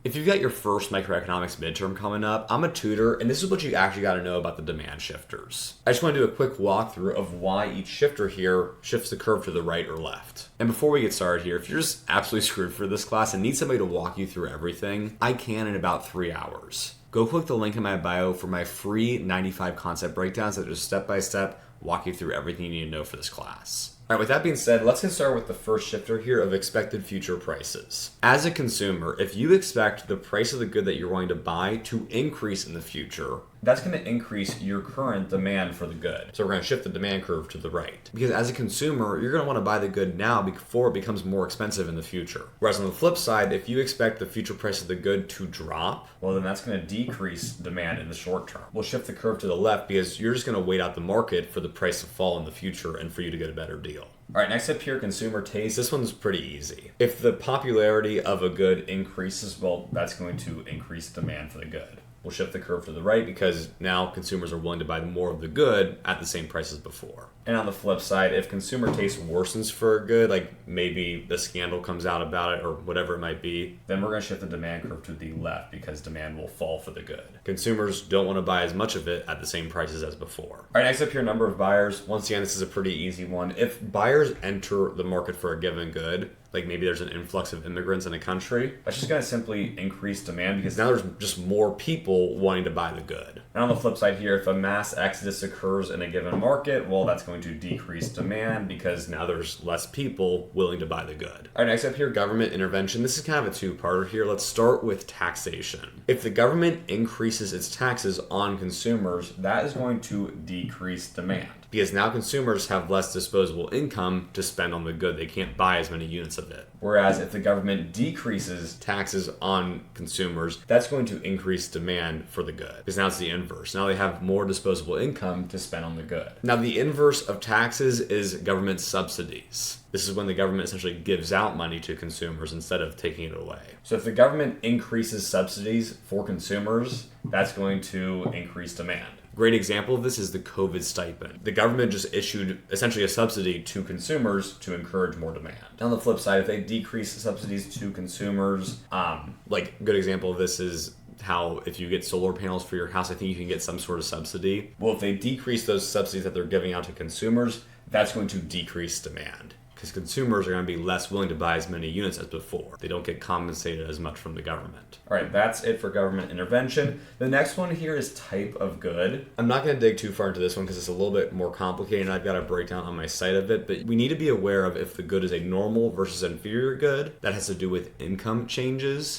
If you've got your first microeconomics midterm coming up, I'm a tutor, and this is what you actually got to know about the demand shifters. I just want to do a quick walkthrough of why each shifter here shifts the curve to the right or left. And before we get started here, if you're just absolutely screwed for this class and need somebody to walk you through everything, I can in about 3 hours. Go click the link in my bio for my free 95 concept breakdowns that just step-by-step walk you through everything you need to know for this class. All right, with that being said, let's get started with the first shifter here of expected future prices. As a consumer, if you expect the price of the good that you're going to buy to increase in the future, that's going to increase your current demand for the good. So we're going to shift the demand curve to the right. Because as a consumer, you're going to want to buy the good now before it becomes more expensive in the future. Whereas on the flip side, if you expect the future price of the good to drop, well, then that's going to decrease demand in the short term. We'll shift the curve to the left because you're just going to wait out the market for the price to fall in the future and for you to get a better deal. All right, next up here, consumer taste. This one's pretty easy. If the popularity of a good increases, well, that's going to increase demand for the good. We'll shift the curve to the right because now consumers are willing to buy more of the good at the same price as before. And on the flip side, if consumer taste worsens for a good, like maybe the scandal comes out about it or whatever it might be, then we're going to shift the demand curve to the left because demand will fall for the good. Consumers don't want to buy as much of it at the same prices as before. All right, next up here, number of buyers. Once again, this is a pretty easy one. If buyers enter the market for a given good, like maybe there's an influx of immigrants in a country, that's just going to simply increase demand because now there's just more people wanting to buy the good. And on the flip side here, if a mass exodus occurs in a given market, well, that's going to decrease demand because now there's less people willing to buy the good. All right, next up here, government intervention. This is kind of a two-parter here. Let's start with taxation. If the government increases its taxes on consumers, that is going to decrease demand because now consumers have less disposable income to spend on the good. They can't buy as many units of it. Whereas if the government decreases taxes on consumers, that's going to increase demand for the good because now it's the inverse. Now they have more disposable income to spend on the good. Now the inverse of taxes is government subsidies. This is when the government essentially gives out money to consumers instead of taking it away. So if the government increases subsidies for consumers, that's going to increase demand. Great example of this is the COVID stipend. The government just issued essentially a subsidy to consumers to encourage more demand. On the flip side, if they decrease the subsidies to consumers, like a good example of this is how if you get solar panels for your house, I think you can get some sort of subsidy. Well, if they decrease those subsidies that they're giving out to consumers, that's going to decrease demand because consumers are going to be less willing to buy as many units as before. They don't get compensated as much from the government. All right, that's it for government intervention. The next one here is type of good. I'm not going to dig too far into this one because it's a little bit more complicated and I've got a breakdown on my site of it, but we need to be aware of if the good is a normal versus inferior good. That has to do with income changes.